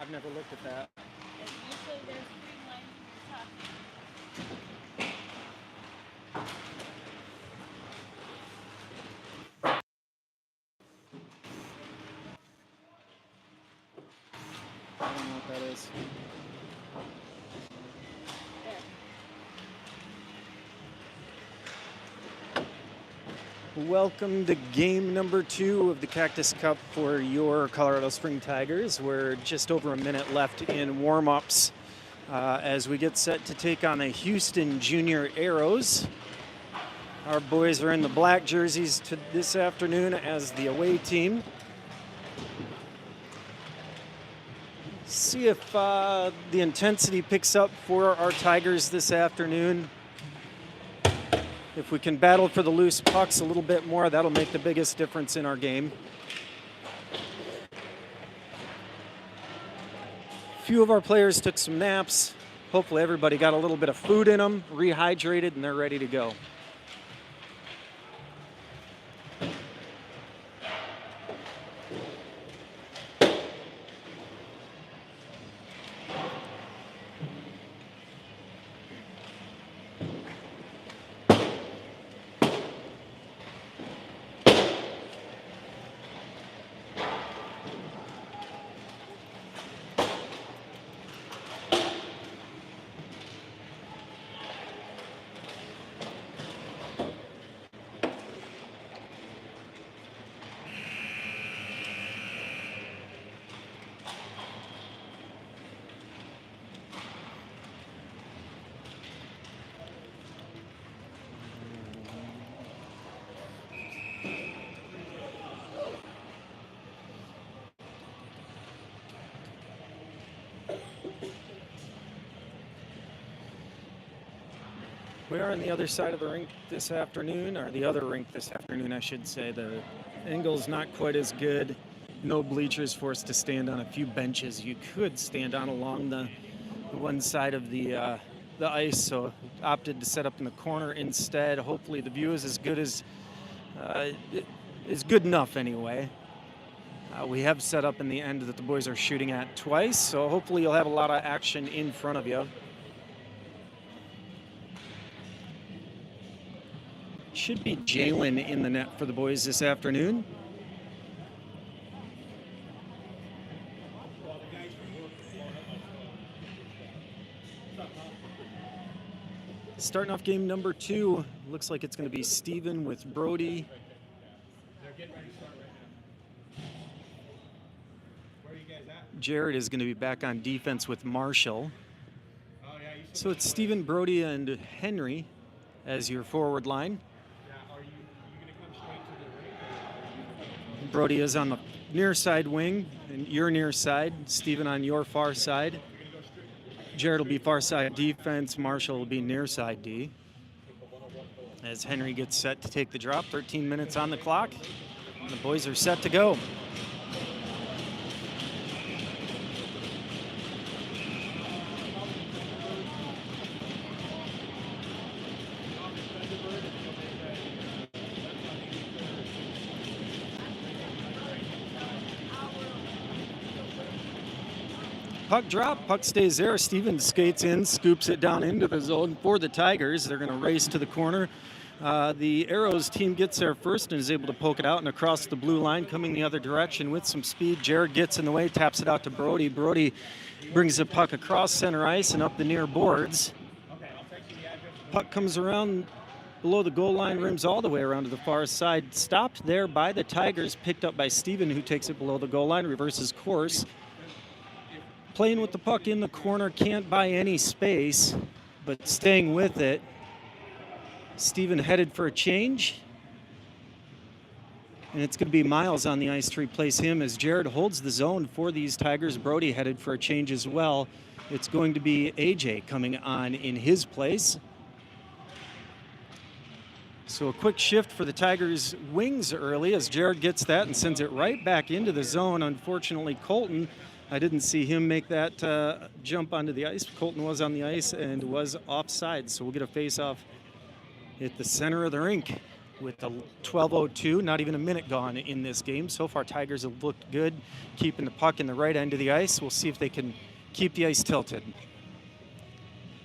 I've never looked at that. Usually there's 3 lines at the top. I don't know what that is. Welcome to game number 2 of the Cactus Cup for your Colorado Spring Tigers. We're just over a minute left in warm-ups as we get set to take on the Houston Junior Aeros. Our boys are in the black jerseys this afternoon as the away team. See if the intensity picks up for our Tigers this afternoon. If we can battle for the loose pucks a little bit more, that'll make the biggest difference in our game. A few of our players took some naps. Hopefully everybody got a little bit of food in them, rehydrated, and they're ready to go. We are on the other side of the rink this afternoon, or the other rink this afternoon, I should say. The angle's not quite as good. No bleachers for us to stand on. A few benches you could stand on along the one side of the ice, so opted to set up in the corner instead. Hopefully the view is as good as is good enough anyway. We have set up in the end that the boys are shooting at twice, so hopefully you'll have a lot of action in front of you. Should be Jalen in the net for the boys this afternoon. Starting off game number 2, looks like it's going to be Steven with Brody. Jared is going to be back on defense with Marshall. So it's Steven, Brody, and Henry as your forward line. Brody is on the near side wing, and your near side. Steven on your far side. Jared will be far side defense. Marshall will be near side D. As Henry gets set to take the drop, 13 minutes on the clock. And the boys are set to go. Puck drop, puck stays there. Steven skates in, scoops it down into the zone for the Tigers. They're going to race to the corner. The Aeros team gets there first and is able to poke it out and across the blue line, coming the other direction with some speed. Jared gets in the way, taps it out to Brody. Brody brings the puck across center ice and up the near boards. Puck comes around below the goal line, rims all the way around to the far side. Stopped there by the Tigers, picked up by Steven, who takes it below the goal line, reverses course. Playing with the puck in the corner, can't buy any space, but staying with it. Steven headed for a change. And it's going to be Miles on the ice to replace him as Jared holds the zone for these Tigers. Brody headed for a change as well. It's going to be AJ coming on in his place. So a quick shift for the Tigers' wings early as Jared gets that and sends it right back into the zone. Unfortunately, Colton, I didn't see him make that jump onto the ice. Colton was on the ice and was offside, so we'll get a face-off at the center of the rink. with the 12:02, not even a minute gone in this game. So far, Tigers have looked good, keeping the puck in the right end of the ice. We'll see if they can keep the ice tilted.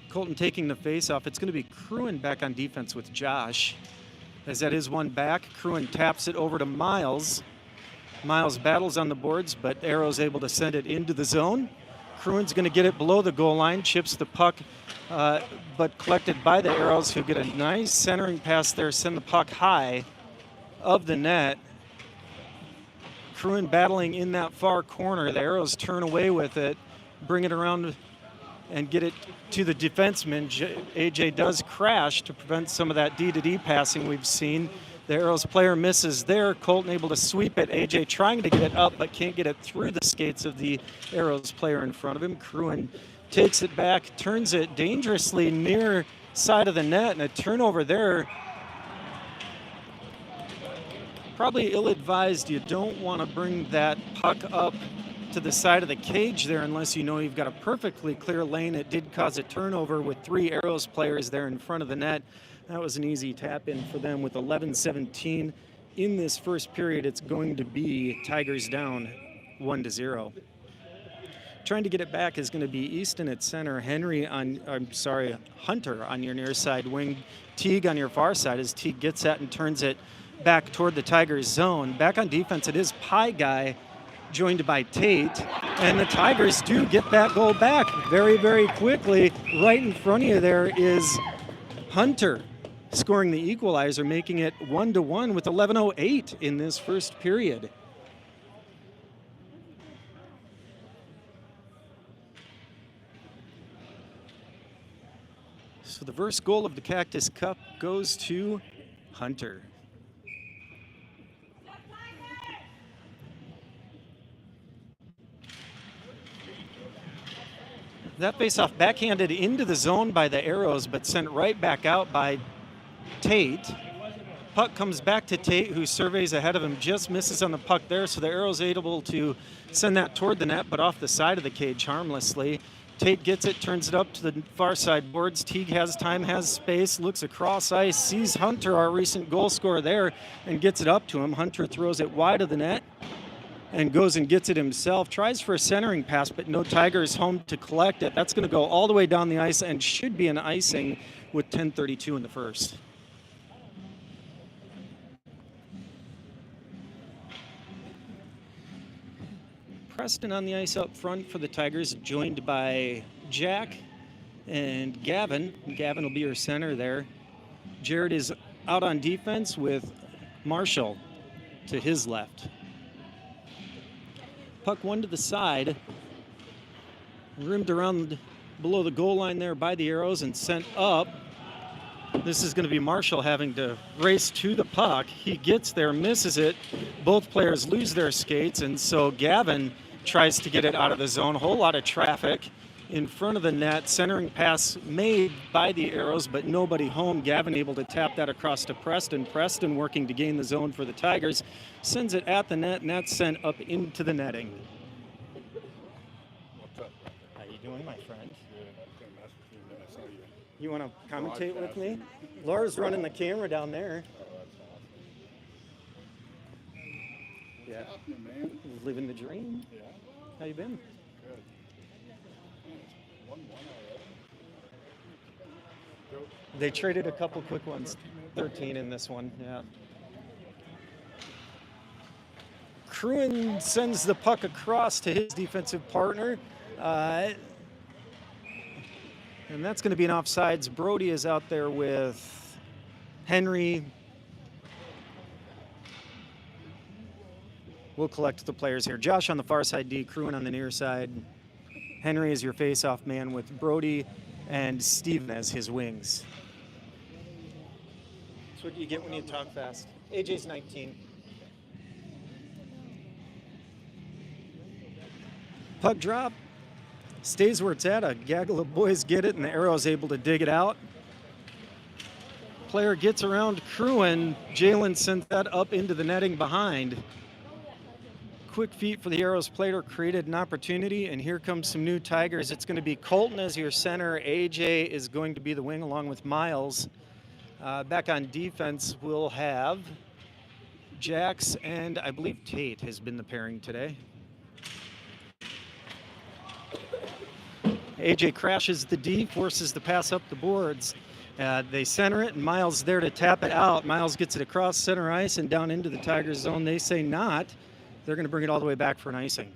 Colton taking the face-off. It's going to be Cruin back on defense with Josh. As that is one back, Cruin taps it over to Miles. Miles battles on the boards, but Aeros able to send it into the zone. Cruin's going to get it below the goal line, chips the puck, but collected by the Aeros, who get a nice centering pass there, send the puck high of the net. Cruin battling in that far corner. The Aeros turn away with it, bring it around and get it to the defenseman. AJ does crash to prevent some of that D-to-D passing we've seen. The Aeros player misses there. Colton able to sweep it. AJ trying to get it up, but can't get it through the skates of the Aeros player in front of him. Cruin takes it back, turns it dangerously near side of the net, and a turnover there. Probably ill-advised. You don't want to bring that puck up to the side of the cage there unless you know you've got a perfectly clear lane. It did cause a turnover with 3 Aeros players there in front of the net. That was an easy tap in for them with 11:17 in this first period. It's going to be Tigers down 1-0. Trying to get it back is going to be Easton at center, Hunter on your near side wing, Teague on your far side as Teague gets that and turns it back toward the Tigers zone. Back on defense, it is Pie Guy joined by Tate, and the Tigers do get that goal back very, very quickly. Right in front of you there is Hunter scoring the equalizer, making it 1-1 with 11:08 in this first period. So the first goal of the Cactus Cup goes to Hunter. That faceoff backhanded into the zone by the Aeros, but sent right back out by Tate. Puck comes back to Tate, who surveys ahead of him, just misses on the puck there, so the Aeros able to send that toward the net, but off the side of the cage harmlessly. Tate gets it, turns it up to the far side boards. Teague has time, has space, looks across ice, sees Hunter, our recent goal scorer there, and gets it up to him. Hunter throws it wide of the net and goes and gets it himself. Tries for a centering pass, but no Tigers home to collect it. That's going to go all the way down the ice and should be an icing with 10:32 in the first. Preston on the ice up front for the Tigers, joined by Jack and Gavin. Gavin will be your center there. Jared is out on defense with Marshall to his left. Puck one to the side, rimmed around below the goal line there by the Aeros and sent up. This is going to be Marshall having to race to the puck. He gets there, misses it. Both players lose their skates, and so Gavin tries to get it out of the zone. A whole lot of traffic in front of the net. Centering pass made by the Aeros, but nobody home. Gavin able to tap that across to Preston. Preston working to gain the zone for the Tigers. Sends it at the net, and that's sent up into the netting. What's up? How you doing, my friend? Good. I was gonna mess with you, and then I saw you. You want to commentate with me? Laura's running the camera down there. Oh, that's awesome. Yeah. What's happening, man? Living the dream. Yeah. How you been? Good. Man, it's 1-1 already. They traded a couple quick ones. 13 in this one, yeah. Cruin sends the puck across to his defensive partner. And that's going to be an offsides. Brody is out there with Henry. We'll collect the players here. Josh on the far side D, Cruin on the near side. Henry is your face-off man with Brody and Steven as his wings. That's what you get when you talk fast. AJ's 19. Puck drop. Stays where it's at. A gaggle of boys get it, and the Aeros able to dig it out. Player gets around Cruin. Jalen sent that up into the netting behind. Quick feet for the Aeros player created an opportunity, and here comes some new Tigers. It's going to be Colton as your center. AJ is going to be the wing along with Miles. Back on defense, we'll have Jax and I believe Tate has been the pairing today. AJ crashes the D, forces the pass up the boards. They center it, and Miles there to tap it out. Miles gets it across center ice and down into the Tigers zone. They say not. They're going to bring it all the way back for an icing.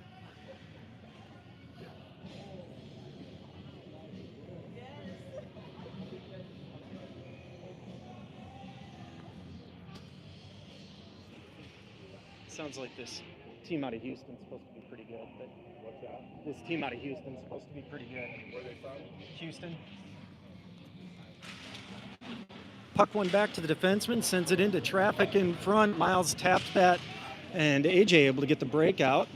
Sounds like this team out of Houston's supposed to be pretty good, but What's that? this team out of Houston's supposed to be pretty good. Where they from? Houston. Puck one back to the defenseman, sends it into traffic in front. Miles tapped that, and AJ able to get the breakout.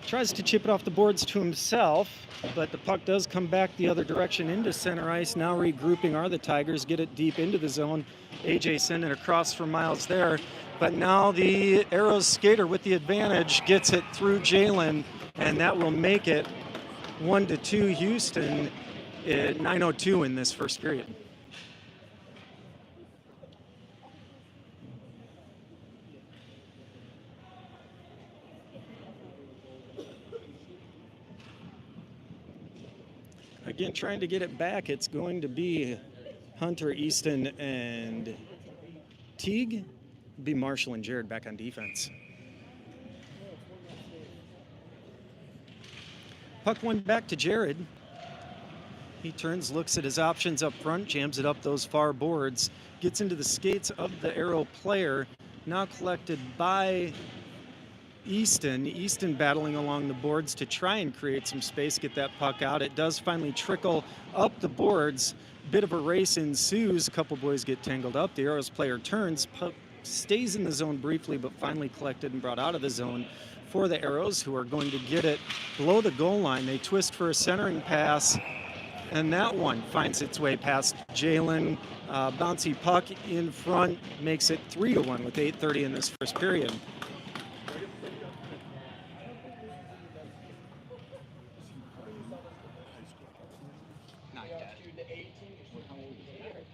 Tries to chip it off the boards to himself, but the puck does come back the other direction into center ice. Now regrouping are the Tigers, get it deep into the zone. AJ sending it across for Miles there, but now the Aeros skater with the advantage gets it through Jalen, and that will make it 1-2 Houston at 9:02 in this first period. Again, trying to get it back, it's going to be Hunter, Easton, and Teague. Be Marshall and Jared back on defense. Puck one back to Jared. He turns, looks at his options up front, jams it up those far boards, gets into the skates of the Aero player, now collected by Easton. Easton battling along the boards to try and create some space, get that puck out. It does finally trickle up the boards. Bit of a race ensues. A couple boys get tangled up. The Aeros player turns, puck stays in the zone briefly, but finally collected and brought out of the zone for the Aeros, who are going to get it below the goal line. They twist for a centering pass, and that one finds its way past Jalen. Bouncy puck in front makes it 3-1 with 8:30 in this first period. Not yet.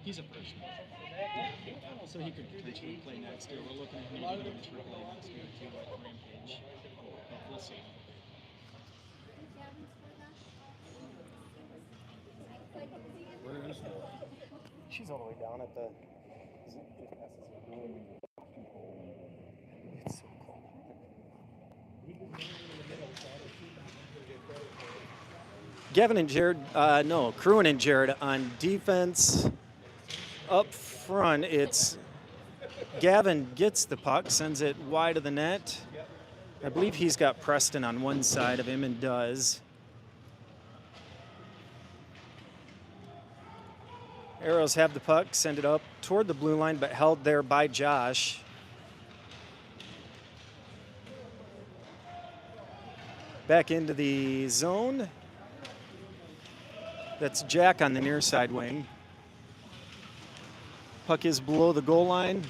He's a first. So he could potentially play next year. We're looking at maybe going to play next year too, like Rampage. But we'll see. Where is he? She's all the way down at the. It's so cold. Gavin and Jared, Cruin and Jared on defense. Up front, it's Gavin gets the puck, sends it wide of the net. I believe he's got Preston on one side of him and does. Aeros have the puck, send it up toward the blue line, but held there by Josh. Back into the zone. That's Jack on the near side wing. Puck is below the goal line.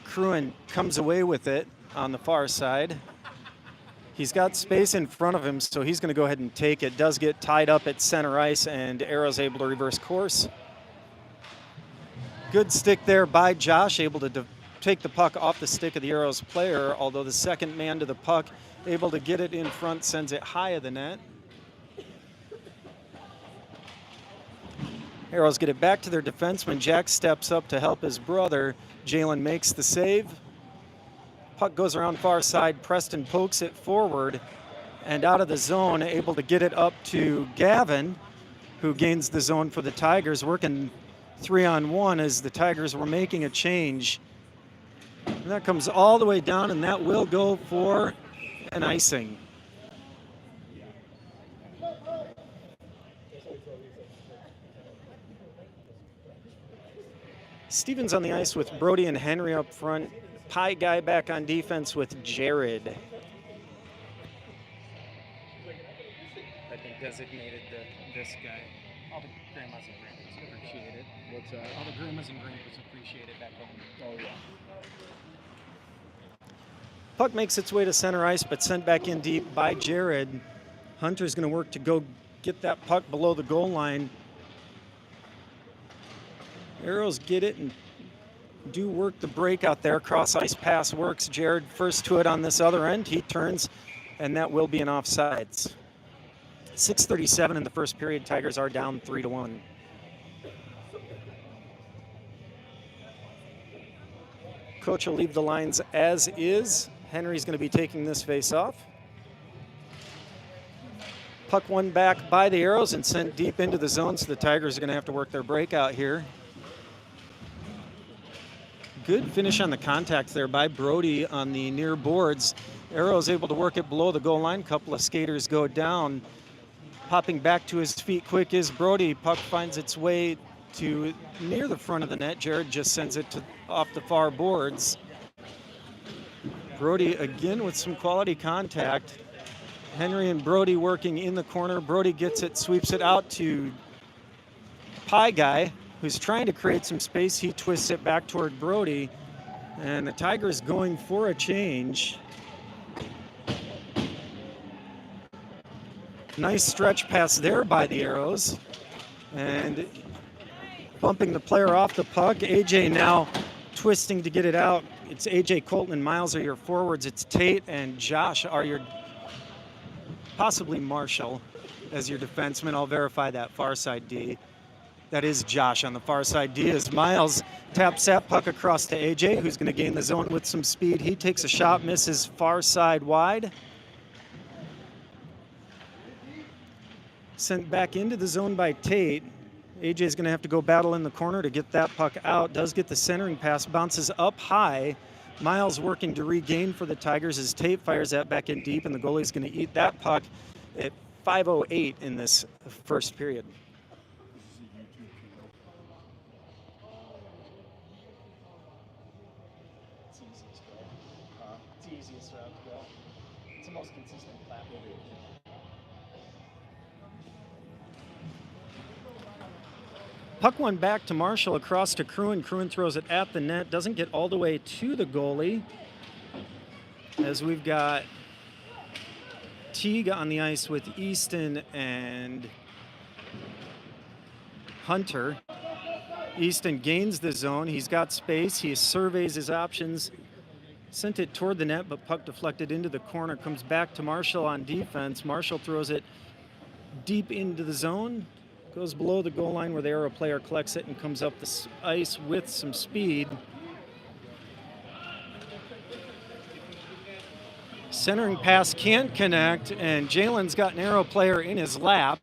Cruin comes away with it on the far side. He's got space in front of him, so he's going to go ahead and take it. Does get tied up at center ice, and Aeros able to reverse course. Good stick there by Josh, able to take the puck off the stick of the Aeros player, although the second man to the puck, able to get it in front, sends it high of the net. Aeros get it back to their defenseman. Jack steps up to help his brother. Jalen makes the save. Puck goes around far side. Preston pokes it forward and out of the zone, able to get it up to Gavin, who gains the zone for the Tigers, working 3-on-1 as the Tigers were making a change. And that comes all the way down, and that will go for an icing. Stevens on the ice with Brody and Henry up front. Pie guy back on defense with Jared. I think designated this guy. All the grandmas and grandpas appreciate it. What's that? All the grandmas and grandpas appreciate it back home. Oh, yeah. Puck makes its way to center ice, but sent back in deep by Jared. Hunter's going to work to go get that puck below the goal line. Aeros get it and do work the break out there. Cross ice pass works. Jared first to it on this other end. He turns, and that will be an offsides. 6:37 in the first period. Tigers are down 3-1. Coach will leave the lines as is. Henry's going to be taking this face off. Puck won back by the Aeros and sent deep into the zone, so the Tigers are going to have to work their breakout here. Good finish on the contact there by Brody on the near boards. Aeros able to work it below the goal line. Couple of skaters go down. Popping back to his feet quick is Brody. Puck finds its way to near the front of the net. Jared just sends it off the far boards. Brody again with some quality contact. Henry and Brody working in the corner. Brody gets it, sweeps it out to Pie Guy, who's trying to create some space. He twists it back toward Brody, and the Tigers going for a change. Nice stretch pass there by the Aeros, and bumping the player off the puck. AJ now twisting to get it out. It's AJ, Colton, and Miles are your forwards. It's Tate and Josh are your, possibly Marshall as your defenseman. I'll verify that far side D. That is Josh on the far side D as Miles taps that puck across to AJ, who's going to gain the zone with some speed. He takes a shot, misses far side wide. Sent back into the zone by Tate. AJ's going to have to go battle in the corner to get that puck out. Does get the centering pass, bounces up high. Miles working to regain for the Tigers as Tate fires that back in deep, and the goalie's going to eat that puck at 5:08 in this first period. It's the easiest route to go. It's the most consistent platform. Puck went back to Marshall across to Cruin. Cruin throws it at the net. Doesn't get all the way to the goalie. As we've got Teague on the ice with Easton and Hunter. Easton gains the zone. He's got space. He surveys his options. Sent it toward the net, but puck deflected into the corner. Comes back to Marshall on defense. Marshall throws it deep into the zone. Goes below the goal line where the Aero player collects it and comes up the ice with some speed. Centering pass can't connect, and Jalen's got an Aero player in his lap.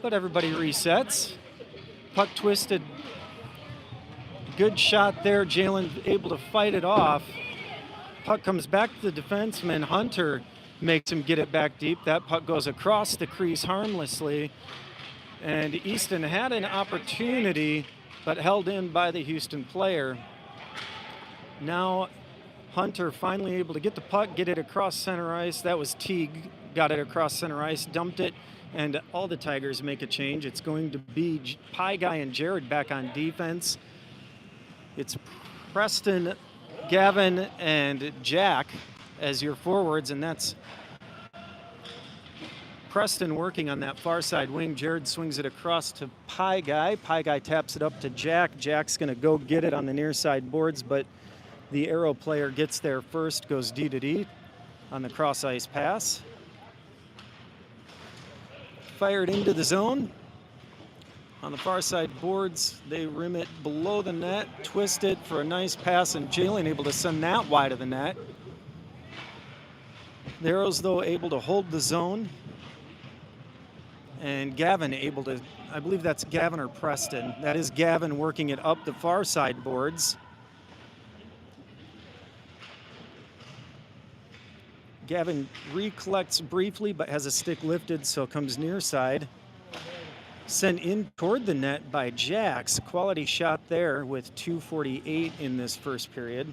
But everybody resets. Puck twisted. Good shot there. Jalen able to fight it off. Puck comes back to the defenseman. Hunter makes him get it back deep. That puck goes across the crease harmlessly. And Easton had an opportunity, but held in by the Houston player. Now Hunter finally able to get the puck, get it across center ice. That was Teague, got it across center ice, dumped it, and all the Tigers make a change. It's going to be Pie Guy and Jared back on defense. It's Preston, Gavin, and Jack as your forwards, and that's Preston working on that far side wing. Jared swings it across to Pie Guy. Pie Guy taps it up to Jack. Jack's going to go get it on the near side boards, but the Aero player gets there first, goes D to D on the cross ice pass. Fired into the zone. On the far side boards, they rim it below the net, twist it for a nice pass, and Jalen able to send that wide of the net. The Aeros, though, able to hold the zone. And Gavin able to, I believe that's Gavin or Preston. That is Gavin working it up the far side boards. Gavin recollects briefly, but has a stick lifted, so comes near side. Sent in toward the net by Jax. Quality shot there with 2:48 in this first period.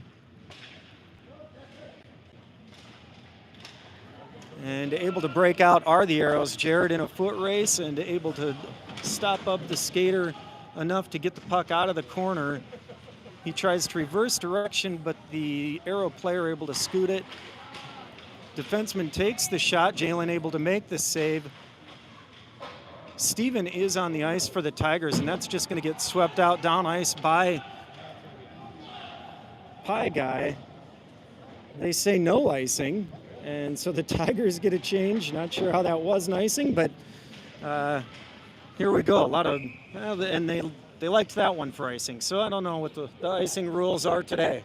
And able to break out are the Aeros. Jared in a foot race and able to stop up the skater enough to get the puck out of the corner. He tries to reverse direction, but the Aero player able to scoot it. Defenseman takes the shot. Jalen able to make the save. Steven is on the ice for the Tigers, and that's just going to get swept out down ice by Pie Guy. They say no icing, and so the Tigers get a change. Not sure how that was an icing, but here we go. A lot of, and they liked that one for icing, so I don't know what the icing rules are today.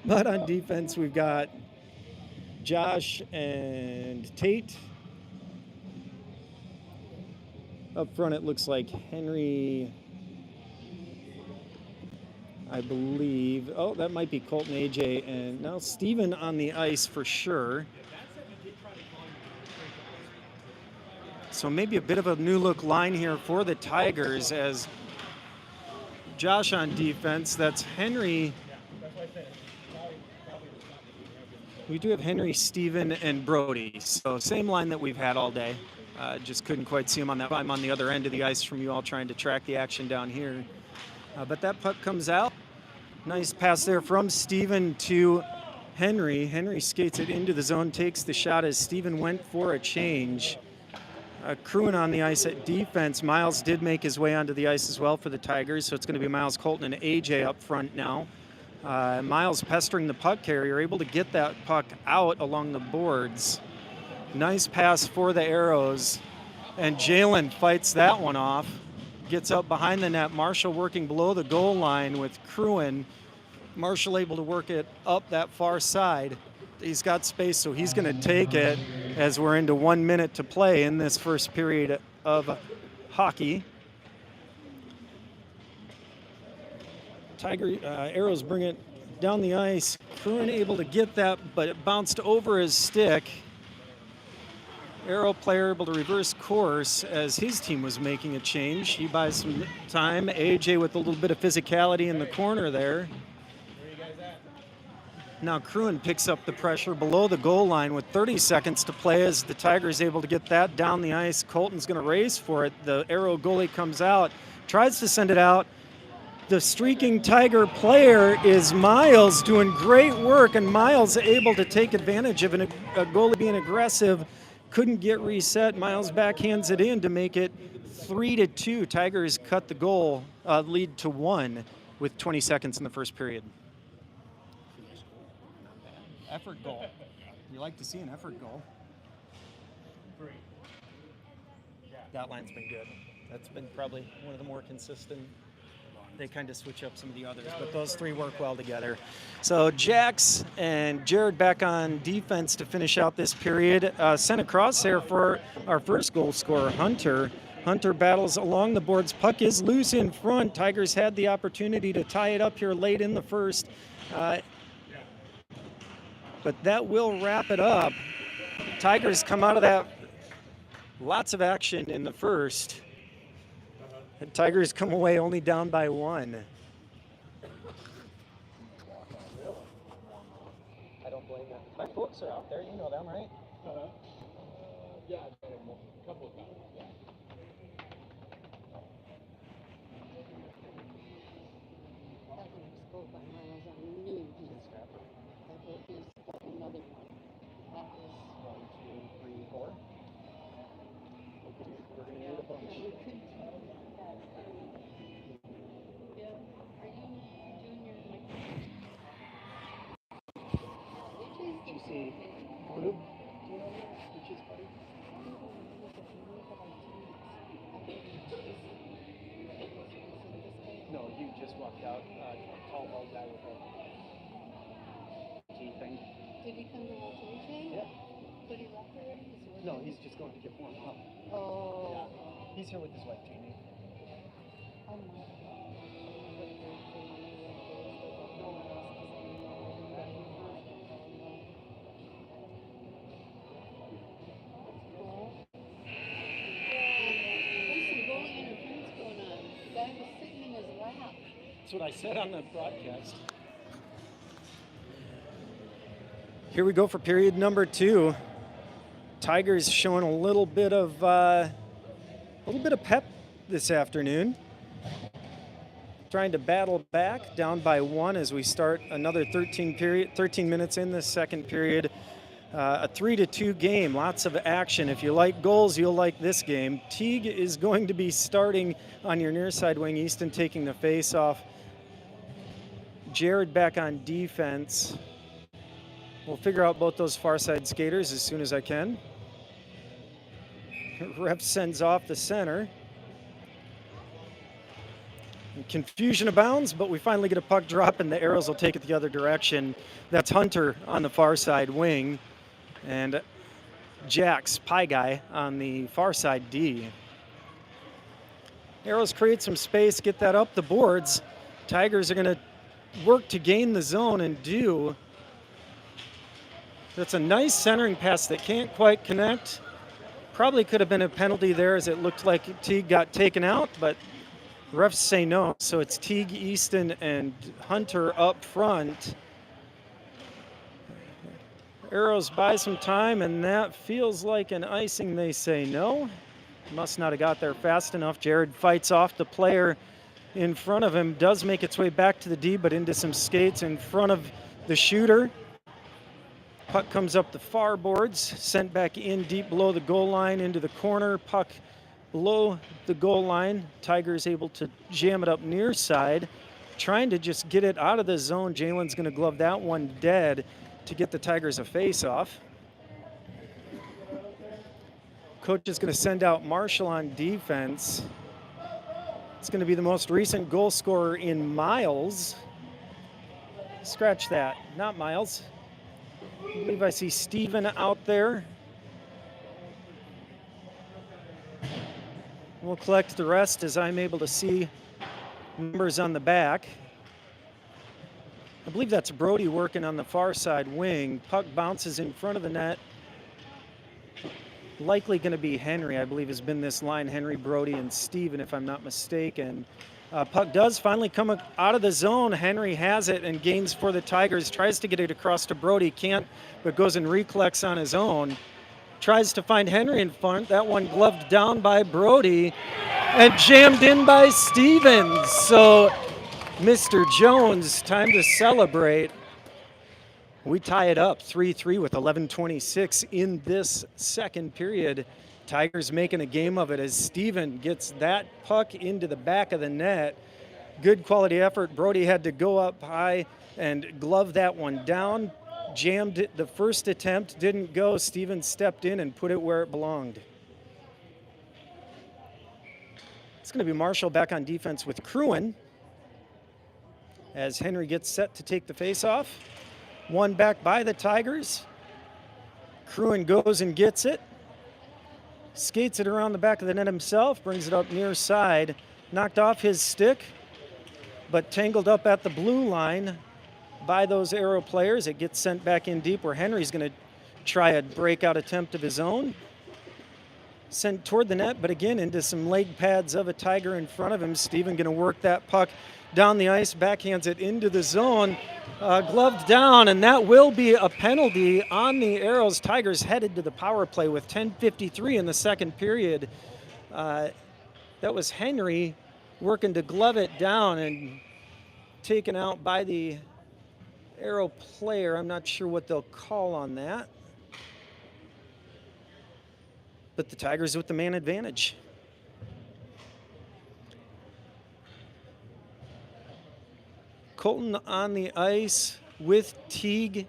But on defense, we've got Josh and Tate. Up front, it looks like Henry, I believe. Oh, that might be Colton, AJ, and now Steven on the ice for sure. So maybe a bit of a new look line here for the Tigers as Josh on defense. That's Henry. We do have Henry, Steven, and Brody. So same line that we've had all day. Just couldn't quite see him on that. I'm on the other end of the ice from you all trying to track the action down here. But that puck comes out. Nice pass there from Steven to Henry. Henry skates it into the zone, takes the shot as Steven went for a change. Crewing on the ice at defense. Miles did make his way onto the ice as well for the Tigers, so it's going to be Miles, Colton, and AJ up front now. Miles pestering the puck carrier, able to get that puck out along the boards. Nice pass for the Aeros, and Jalen fights that one off. Gets up behind the net. Marshall working below the goal line with Crewin. Marshall able to work it up that far side. He's got space, so he's going to take it as we're into 1 minute to play in this first period of hockey. Aeros bring it down the ice. Crewin able to get that, but it bounced over his stick. Aero player able to reverse course as his team was making a change. He buys some time. AJ with a little bit of physicality in the corner there. Now Crewin picks up the pressure below the goal line with 30 seconds to play as the Tigers able to get that down the ice. Colton's going to race for it. The Aero goalie comes out, tries to send it out. The streaking Tiger player is Miles, doing great work, and Miles able to take advantage of a goalie being aggressive. Couldn't get reset. Miles backhands it in to make it 3-2. Tigers cut the goal lead to 1 with 20 seconds in the first period. Effort goal. You like to see an effort goal. That line's been good. That's been probably one of the more consistent. They kind of switch up some of the others, but those three work well together. So Jax and Jared back on defense to finish out this period. Sent across there for our first goal scorer, Hunter. Hunter battles along the boards. Puck is loose in front. Tigers had the opportunity to tie it up here late in the first. But that will wrap it up. Tigers come out of that. Lots of action in the first. The Tigers come away only down by 1. I don't blame them. My books are out there. You know them, right? Yeah, a couple of times. Yeah. No, you just walked out. Tall, bald guy with a key thing. Did he come to watch AJ? Yeah. Did he left already? No, he's just going to get warmed up. Oh. Yeah. He's here with his wife, Jamie. Oh my. That's what I said on the broadcast. Here we go for period number 2. Tigers showing a little bit of pep this afternoon. Trying to battle back, down by 1 as we start another 13 minutes in the second period. A 3-2 game, lots of action. If you like goals, you'll like this game. Teague is going to be starting on your near side wing. Easton taking the face off. Jared back on defense. We'll figure out both those far side skaters as soon as I can. Ref sends off the center. Confusion abounds, but we finally get a puck drop, and the Aeros will take it the other direction. That's Hunter on the far side wing, and Jax, Pie Guy, on the far side D. Aeros create some space, get that up the boards. Tigers are going to work to gain the zone and do. That's a nice centering pass that can't quite connect. Probably could have been a penalty there, as it looked like Teague got taken out, but refs say no. So it's Teague, Easton, and Hunter up front. Aeros buy some time, and that feels like an icing. They say no. Must not have got there fast enough. Jared fights off the player in front of him, does make its way back to the D, but into some skates in front of the shooter. Puck comes up the far boards, sent back in deep below the goal line into the corner. Puck below the goal line. Tigers able to jam it up near side, trying to just get it out of the zone. Jalen's going to glove that one dead to get the Tigers a face-off. Coach is going to send out Marshall on defense. It's going to be the most recent goal scorer in Miles. Scratch that, not Miles. I believe I see Steven out there. We'll collect the rest as I'm able to see numbers on the back. I believe that's Brody working on the far side wing. Puck bounces in front of the net. Likely going to be Henry, I believe, has been this line. Henry, Brody, and Steven, if I'm not mistaken. Puck does finally come out of the zone. Henry has it and gains for the Tigers. Tries to get it across to Brody. Can't, but goes and recollects on his own. Tries to find Henry in front. That one gloved down by Brody and jammed in by Stevens. So Mr. Jones, time to celebrate. We tie it up 3-3 with 11:26 in this second period. Tigers making a game of it as Steven gets that puck into the back of the net. Good quality effort. Brody had to go up high and glove that one down. Jammed it the first attempt, didn't go. Steven stepped in and put it where it belonged. It's going to be Marshall back on defense with Cruin as Henry gets set to take the face-off. One back by the Tigers. Cruin goes and gets it. Skates it around the back of the net himself, brings it up near side. Knocked off his stick, but tangled up at the blue line by those Aero players. It gets sent back in deep where Henry's going to try a breakout attempt of his own. Sent toward the net, but again into some leg pads of a Tiger in front of him. Steven going to work that puck down the ice, backhands it into the zone, gloved down, and that will be a penalty on the Aeros. Tigers headed to the power play with 10:53 in the second period. That was Henry working to glove it down and taken out by the Aero player. I'm not sure what they'll call on that. But the Tigers with the man advantage. Colton on the ice with Teague.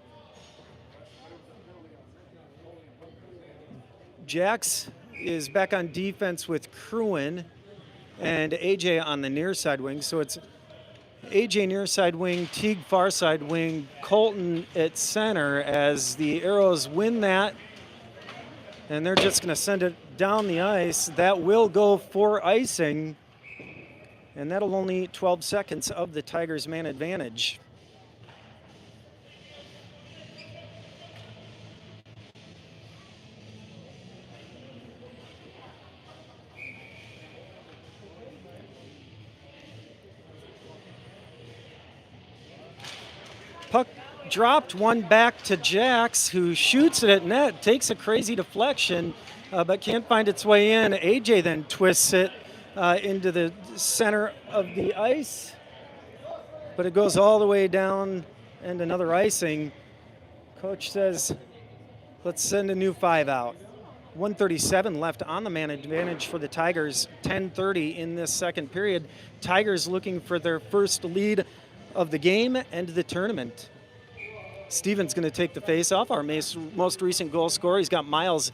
Jax is back on defense with Cruin and AJ on the near side wing. So it's AJ near side wing, Teague far side wing, Colton at center as the Aeros win that. And they're just going to send it down the ice. That will go for icing. And that'll only eat 12 seconds of the Tigers' man advantage. Puck dropped, one back to Jax, who shoots it at net, takes a crazy deflection, but can't find its way in. AJ then twists it into the center of the ice, but it goes all the way down and another icing. Coach says Let's send a new 5 out. 137 left on the man advantage for the Tigers. 10:30 in this second period. Tigers looking for their first lead of the game and the tournament. Stevens going to take the face-off, our most recent goal scorer. He's got Miles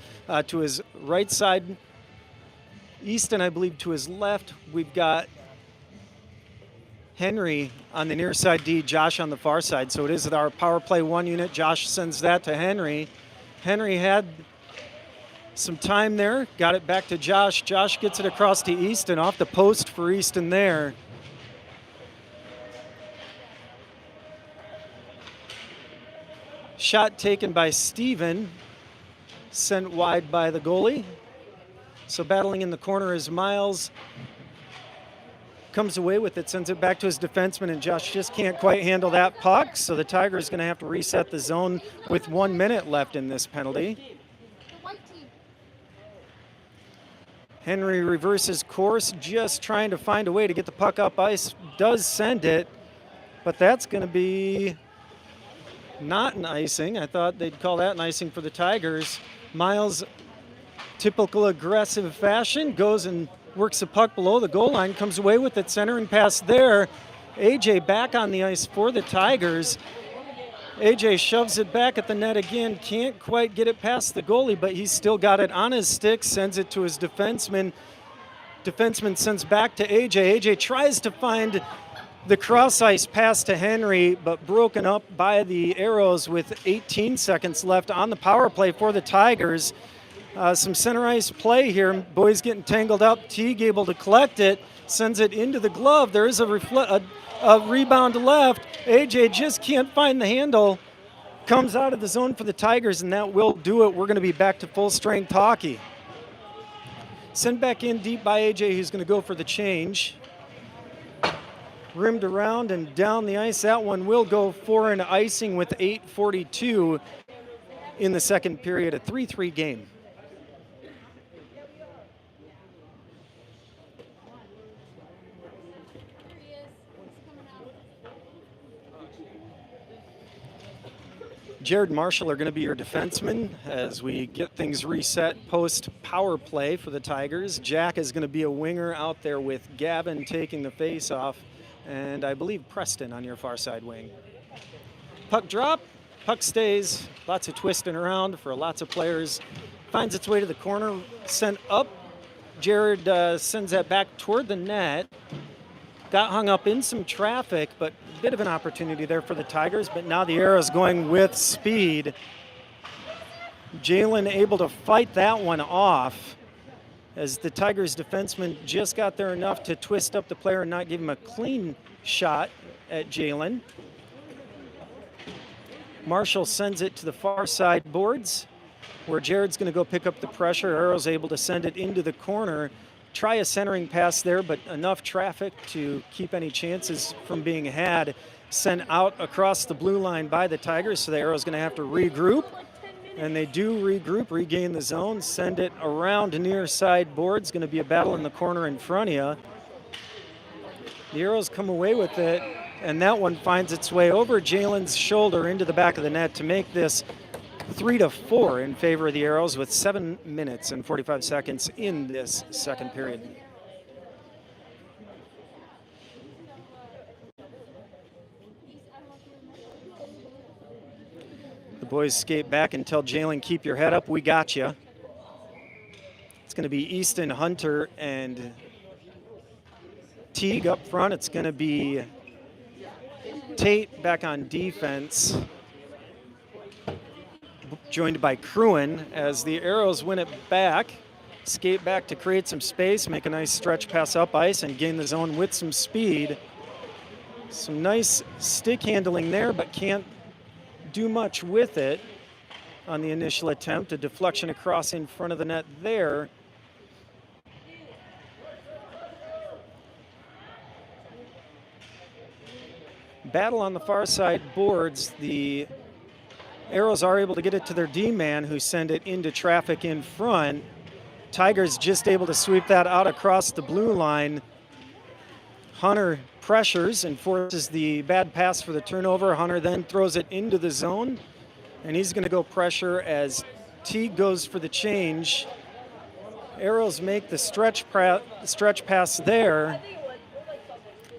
to his right side. Easton, I believe, to his left. We've got Henry on the near side D, Josh on the far side. So it is our power play 1 unit. Josh sends that to Henry. Henry had some time there, got it back to Josh. Josh gets it across to Easton, off the post for Easton there. Shot taken by Steven, sent wide by the goalie. So battling in the corner is Miles. Comes away with it, sends it back to his defenseman, and Josh just can't quite handle that puck. So the Tigers going to have to reset the zone with 1 minute left in this penalty. Henry reverses course, just trying to find a way to get the puck up ice. Does send it, but that's going to be not an icing. I thought they'd call that an icing for the Tigers. Miles, typical aggressive fashion, goes and works the puck below the goal line, comes away with it, centering pass there. AJ back on the ice for the Tigers. AJ shoves it back at the net again, can't quite get it past the goalie, but he's still got it on his stick, sends it to his defenseman. Defenseman sends back to AJ. AJ tries to find the cross ice pass to Henry, but broken up by the Aeros with 18 seconds left on the power play for the Tigers. Some center ice play here. Boys getting tangled up. Teague able to collect it, sends it into the glove. There is a rebound left. AJ just can't find the handle. Comes out of the zone for the Tigers, and that will do it. We're going to be back to full strength hockey. Sent back in deep by AJ, who's going to go for the change. Rimmed around and down the ice. That one will go for an icing with 8:42 in the second period. A 3-3 game. Jared Marshall are going to be your defenseman as we get things reset post power play for the Tigers. Jack is going to be a winger out there with Gavin taking the face off, and I believe Preston on your far side wing. Puck drop, puck stays, lots of twisting around for lots of players. Finds its way to the corner, sent up. Jared sends that back toward the net. Got hung up in some traffic, but a bit of an opportunity there for the Tigers, but now the Aeros going with speed. Jalen able to fight that one off as the Tigers defenseman just got there enough to twist up the player and not give him a clean shot at Jalen. Marshall sends it to the far side boards where Jared's going to go pick up the pressure. Aeros able to send it into the corner. Try a centering pass there, but enough traffic to keep any chances from being had. Sent out across the blue line by the Tigers, so the Aeros going to have to regroup. And they do regroup, regain the zone, send it around near side boards. Going to be a battle in the corner in front of you. The Aeros come away with it, and that one finds its way over Jalen's shoulder into the back of the net to make this 3-4 in favor of the Aeros with 7 minutes and 45 seconds in this second period. The boys skate back and tell Jalen, keep your head up, we got you. It's going to be Easton, Hunter, and Teague up front. It's going to be Tate back on defense, joined by Cruin as the Aeros win it back. Skate back to create some space, make a nice stretch pass up ice, and gain the zone with some speed. Some nice stick handling there, but can't do much with it on the initial attempt. A deflection across in front of the net there. Battle on the far side boards. The Aeros are able to get it to their D-man, who send it into traffic in front. Tigers just able to sweep that out across the blue line. Hunter pressures and forces the bad pass for the turnover. Hunter then throws it into the zone, and he's going to go pressure as Teague goes for the change. Aeros make the stretch pass there.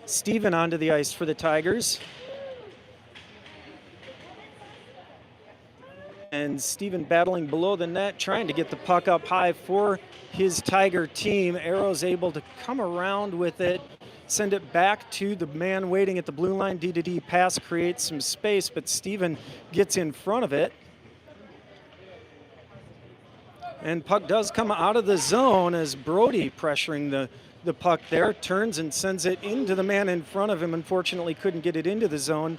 Steven onto the ice for the Tigers. And Steven battling below the net, trying to get the puck up high for his Tiger team. Aeros able to come around with it, send it back to the man waiting at the blue line. D-to-D pass creates some space, but Steven gets in front of it. And puck does come out of the zone as Brody pressuring the puck there, turns and sends it into the man in front of him. Unfortunately, couldn't get it into the zone.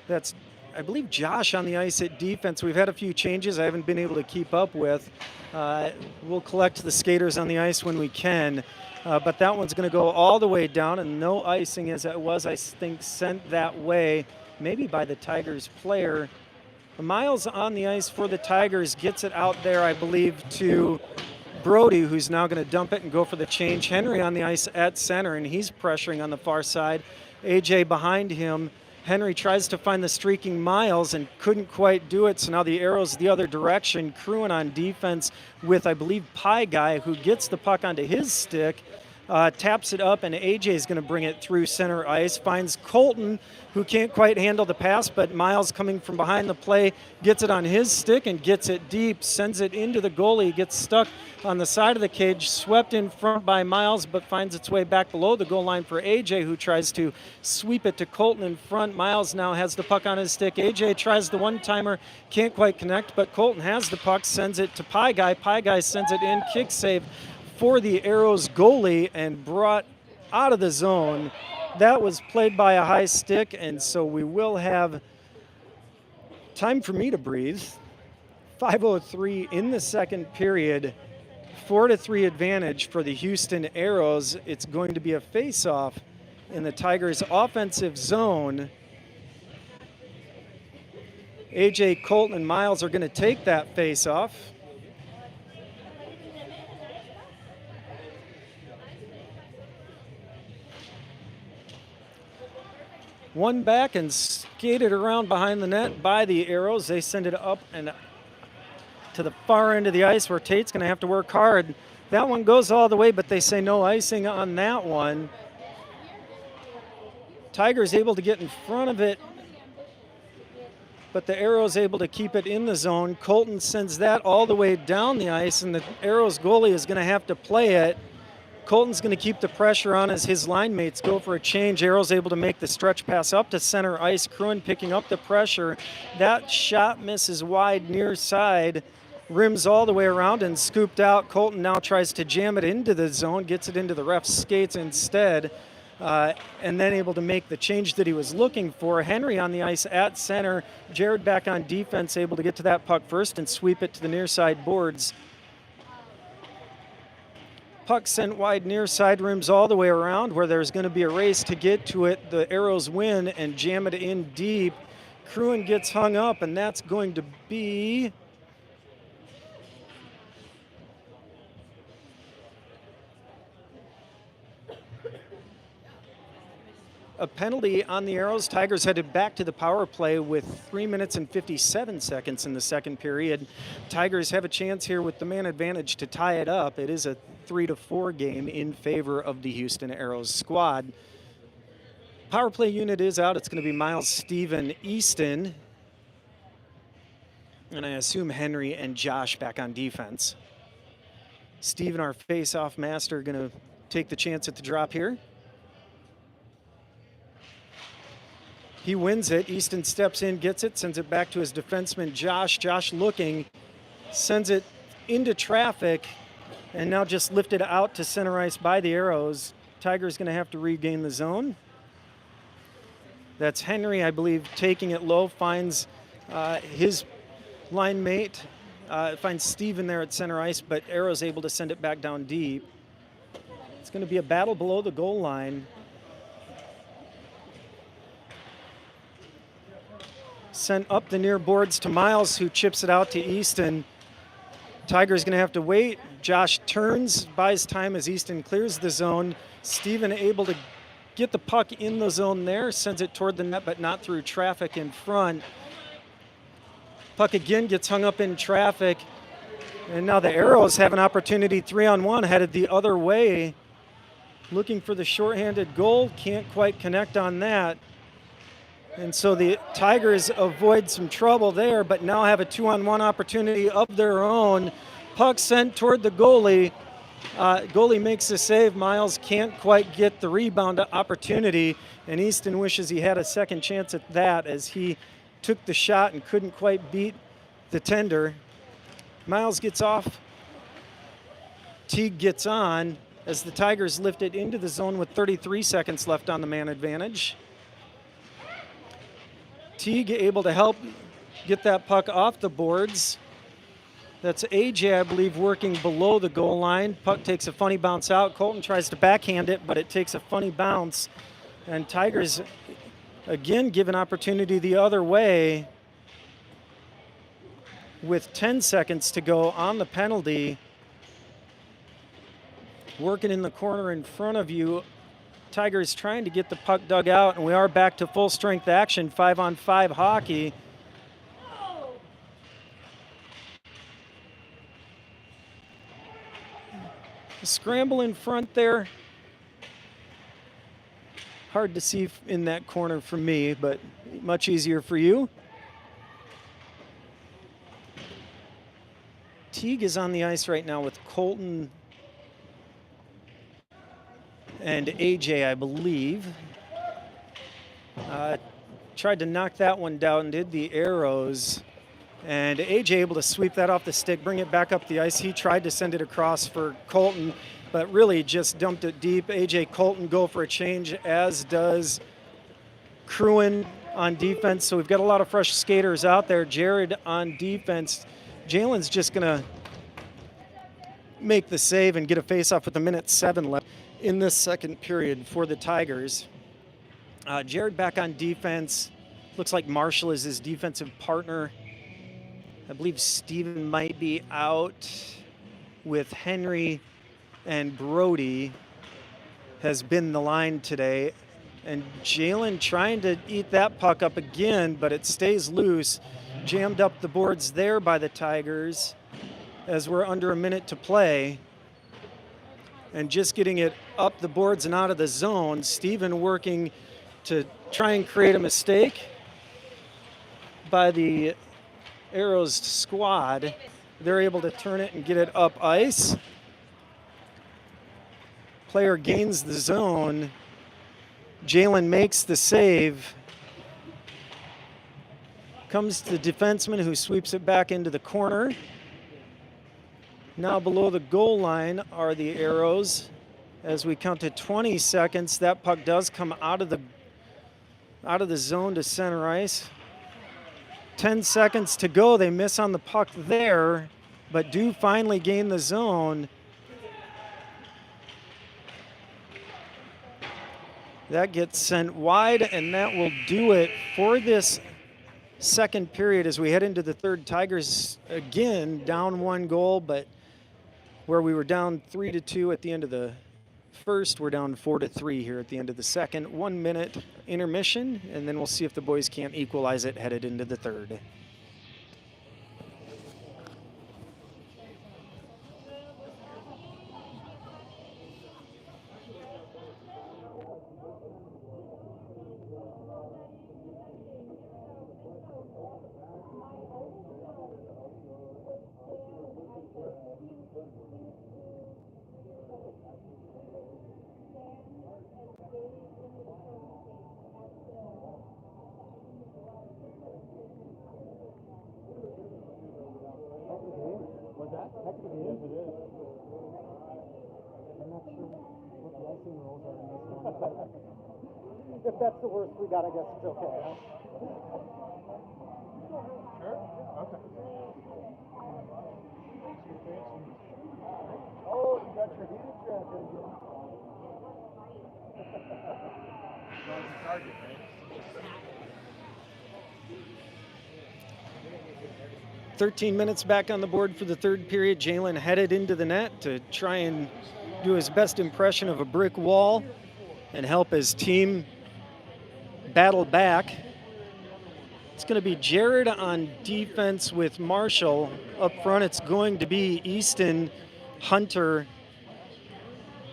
That's, I believe, Josh on the ice at defense. We've had a few changes I haven't been able to keep up with. We'll collect the skaters on the ice when we can. But that one's going to go all the way down, and no icing as it was, I think, sent that way, maybe by the Tigers player. Miles on the ice for the Tigers, gets it out there, I believe, to Brody, who's now going to dump it and go for the change. Henry on the ice at center, and he's pressuring on the far side. AJ behind him. Henry tries to find the streaking Miles and couldn't quite do it, so now the Aeros the other direction. Crewing on defense with, I believe, Pie Guy, who gets the puck onto his stick, taps it up, and AJ is going to bring it through center ice. Finds Colton, who can't quite handle the pass, but Miles coming from behind the play gets it on his stick and gets it deep, sends it into the goalie, gets stuck on the side of the cage, swept in front by Miles, but finds its way back below the goal line for AJ, who tries to sweep it to Colton in front. Miles now has the puck on his stick. AJ tries the one-timer, can't quite connect, but Colton has the puck, sends it to Pie Guy. Pie Guy sends it in, kick save for the Aeros goalie and brought out of the zone. That was played by a high stick, and so we will have time for me to breathe. 5:03 in the second period, 4-3 advantage for the Houston Aeros. It's going to be a face-off in the Tigers' offensive zone. AJ, Colton, and Miles are going to take that face-off. One back and skated around behind the net by the Aeros. They send it up and to the far end of the ice where Tate's going to have to work hard. That one goes all the way, but they say no icing on that one. Tigers able to get in front of it, but the Aeros able to keep it in the zone. Colton sends that all the way down the ice, and the Aeros goalie is going to have to play it. Colton's going to keep the pressure on as his line mates go for a change. Aeros able to make the stretch pass up to center ice. Crewin picking up the pressure. That shot misses wide near side. Rims all the way around and scooped out. Colton now tries to jam it into the zone, gets it into the ref's skates instead, and then able to make the change that he was looking for. Henry on the ice at center. Jared back on defense, able to get to that puck first and sweep it to the near side boards. Puck sent wide near side, rims all the way around where there's going to be a race to get to it. The Aeros win and jam it in deep. Crewin gets hung up, and that's going to be a penalty on the Aeros. Tigers headed back to the power play with 3 minutes and 57 seconds in the second period. Tigers have a chance here with the man advantage to tie it up. It is a 3-4 game in favor of the Houston Aeros squad. Power play unit is out. It's going to be Miles, Steven, Easton, and I assume Henry and Josh back on defense. Steven, our face-off master, going to take the chance at the drop here. He wins it. Easton steps in, gets it, sends it back to his defenseman, Josh. Josh looking, sends it into traffic, and now just lifted out to center ice by the Aeros. Tiger's going to have to regain the zone. That's Henry, I believe, taking it low, finds his line mate, finds Steven there at center ice, but Aeros able to send it back down deep. It's going to be a battle below the goal line. Sent up the near boards to Miles, who chips it out to Easton. Tiger's going to have to wait. Josh turns, buys time as Easton clears the zone. Steven able to get the puck in the zone there, sends it toward the net, but not through traffic in front. Puck again gets hung up in traffic. And now the Aeros have an opportunity 3-on-1, headed the other way. Looking for the shorthanded goal, can't quite connect on that. And so the Tigers avoid some trouble there, but now have a 2-on-1 opportunity of their own. Puck sent toward the goalie. Goalie makes the save. Miles can't quite get the rebound opportunity, and Easton wishes he had a second chance at that as he took the shot and couldn't quite beat the tender. Miles gets off. Teague gets on as the Tigers lift it into the zone with 33 seconds left on the man advantage. Teague able to help get that puck off the boards. That's AJ, I believe, working below the goal line. Puck takes a funny bounce out. Colton tries to backhand it, but it takes a funny bounce. And Tigers, again, give an opportunity the other way with 10 seconds to go on the penalty. Working in the corner in front of you. Tigers trying to get the puck dug out, and we are back to full strength action, 5-on-5 hockey. Scramble in front there. Hard to see in that corner for me, but much easier for you. Teague is on the ice right now with Colton and AJ, I believe. Tried to knock that one down, did the Aeros. And AJ able to sweep that off the stick, bring it back up the ice. He tried to send it across for Colton, but really just dumped it deep. AJ, Colton go for a change, as does Cruin on defense. So we've got a lot of fresh skaters out there. Jared on defense. Jalen's just going to make the save and get a faceoff with 1:07 left in this second period for the Tigers. Jared back on defense. Looks like Marshall is his defensive partner. I believe Steven might be out with Henry, and Brody has been the line today. And Jalen trying to eat that puck up again, but it stays loose. Jammed up the boards there by the Tigers as we're under a minute to play. And just getting it up the boards and out of the zone. Steven working to try and create a mistake by the Aeros squad. They're able to turn it and get it up ice. Player gains the zone. Jalen makes the save. Comes the defenseman who sweeps it back into the corner. Now below the goal line are the Aeros. As we count to 20 seconds, that puck does come out of the zone to center ice. 10 seconds to go. They miss on the puck there, but do finally gain the zone. That gets sent wide, and that will do it for this second period as we head into the third. Tigers again down 1 goal, but where we were down 3-2 at the end of the first, we're down 4-3 here at the end of the second. 1 minute intermission, and then we'll see if the boys can't equalize it headed into the third. If that's the worst we got, I guess it's okay. Huh? Sure? Okay. Oh, you got your heated strap in here. Target, right? 13 minutes back on the board for the third period. Jalen headed into the net to try and do his best impression of a brick wall and help his team battle back. It's going to be Jared on defense with Marshall. Up front, it's going to be Easton, Hunter,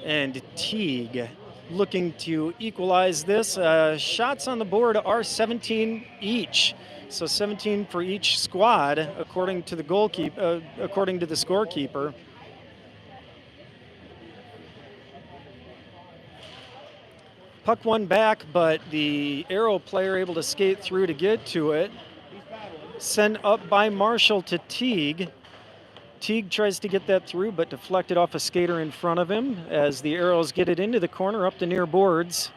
and Teague. Looking to equalize this. Shots on the board are 17 each. So 17 for each squad, according to the goalkeeper, according to the scorekeeper. Puck won back, but the Aero player able to skate through to get to it. Sent up by Marshall to Teague. Teague tries to get that through, but deflected off a skater in front of him as the Aeros get it into the corner up the near boards.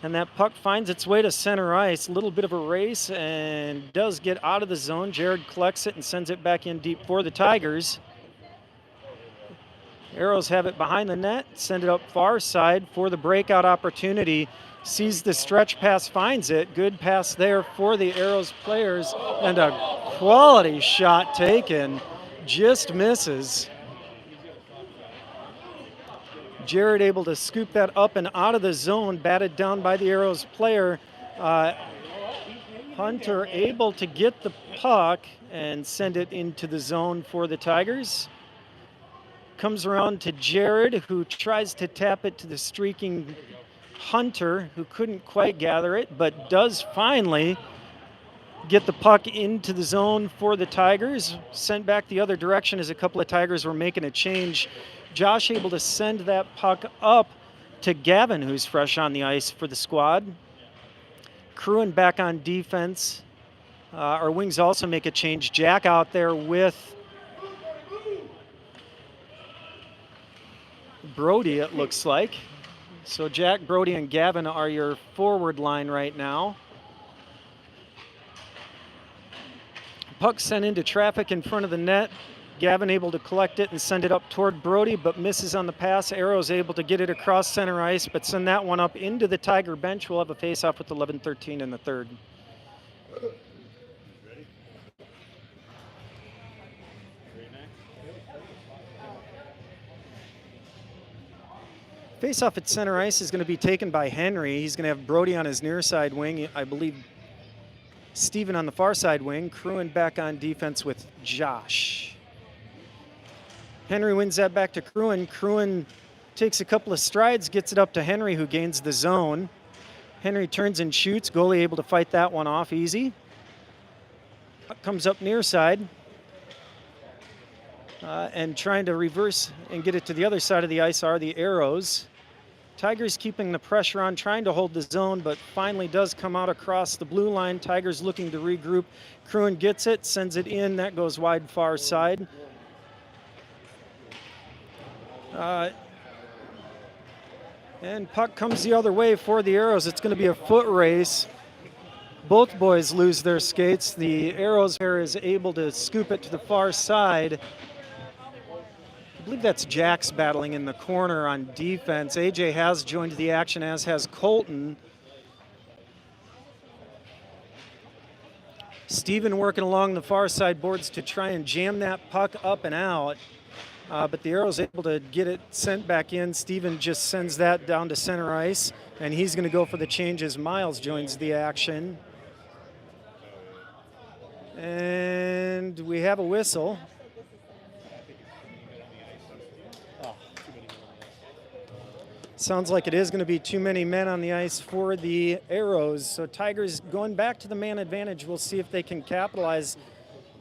And that puck finds its way to center ice. A little bit of a race and does get out of the zone. Jared collects it and sends it back in deep for the Tigers. Aeros have it behind the net, send it up far side for the breakout opportunity. Sees the stretch pass, finds it. Good pass there for the Aeros players, and a quality shot taken. Just misses. Jared able to scoop that up and out of the zone, batted down by the Aeros player. Hunter able to get the puck and send it into the zone for the Tigers. Comes around to Jared, who tries to tap it to the streaking Hunter, who couldn't quite gather it, but does finally get the puck into the zone for the Tigers. Sent back the other direction as a couple of Tigers were making a change. Josh able to send that puck up to Gavin, who's fresh on the ice for the squad. Cruin back on defense. Our wings also make a change. Jack out there with Brody, it looks like. So Jack, Brody, and Gavin are your forward line right now. Puck sent into traffic in front of the net. Gavin able to collect it and send it up toward Brody, but misses on the pass. Aeros able to get it across center ice, but send that one up into the Tiger bench. We'll have a face-off with 11:13 in the third. Face-off at center ice is going to be taken by Henry. He's going to have Brody on his near side wing. I believe Steven on the far side wing. Cruin back on defense with Josh. Henry wins that back to Cruin. Cruin takes a couple of strides, gets it up to Henry, who gains the zone. Henry turns and shoots. Goalie able to fight that one off easy. Comes up near side. And trying to reverse and get it to the other side of the ice are the Aeros. Tigers keeping the pressure on, trying to hold the zone, but finally does come out across the blue line. Tigers looking to regroup. Cruin gets it, sends it in. That goes wide far side. And puck comes the other way for the Aeros. It's going to be a foot race. Both boys lose their skates. The Aeros here is able to scoop it to the far side. I believe that's Jax battling in the corner on defense. AJ has joined the action, as has Colton. Steven working along the far side boards to try and jam that puck up and out. But the Aeros able to get it sent back in. Steven just sends that down to center ice, and he's going to go for the change as Miles joins the action. And we have a whistle. Sounds like it is going to be too many men on the ice for the Aeros. So Tigers going back to the man advantage. We'll see if they can capitalize.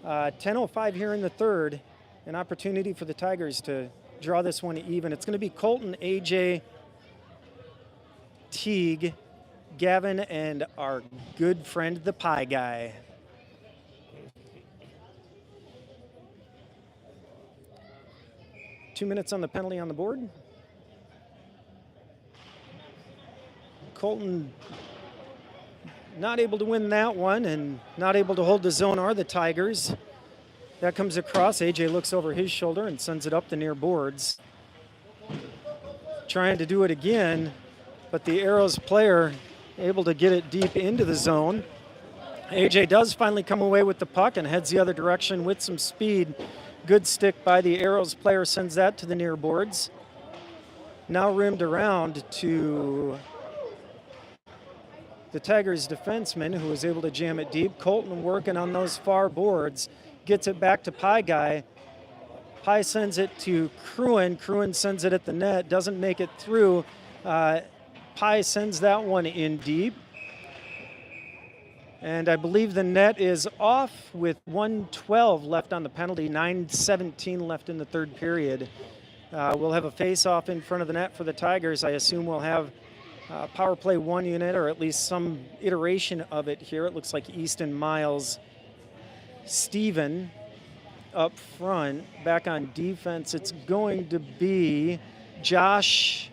10:05 here in the third. An opportunity for the Tigers to draw this one even. It's going to be Colton, AJ, Teague, Gavin, and our good friend, the Pie Guy. Two minutes on the penalty on the board. Colton not able to win that one, and not able to hold the zone are the Tigers. That comes across. AJ looks over his shoulder and sends it up the near boards. Trying to do it again, but the Aeros player able to get it deep into the zone. AJ does finally come away with the puck and heads the other direction with some speed. Good stick by the Aeros player, sends that to the near boards. Now rimmed around to the Tigers defenseman, who was able to jam it deep. Colton working on those far boards, gets it back to Pie Guy. Pie sends it to Cruin. Cruin sends it at the net, doesn't make it through. Pie sends that one in deep. And I believe the net is off with 1:12 left on the penalty, 9:17 left in the third period. We'll have a face-off in front of the net for the Tigers. I assume we'll have power play 1 unit, or at least some iteration of it here. It looks like Easton, Miles, Steven up front. Back on defense, it's going to be Josh.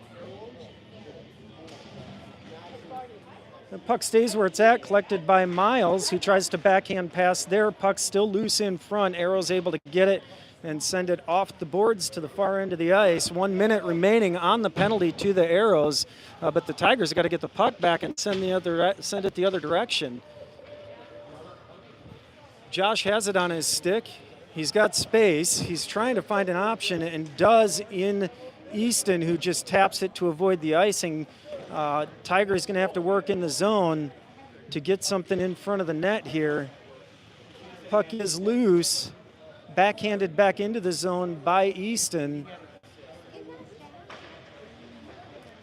The puck stays where it's at, collected by Miles, who tries to backhand pass there. Puck still loose in front. Aeros able to get it and send it off the boards to the far end of the ice. 1 minute remaining on the penalty to the Aeros, but the Tigers have got to get the puck back and send it the other direction. Josh has it on his stick. He's got space. He's trying to find an option and does in Easton, who just taps it to avoid the icing. Tigers going to have to work in the zone to get something in front of the net here. Puck is loose, backhanded back into the zone by Easton.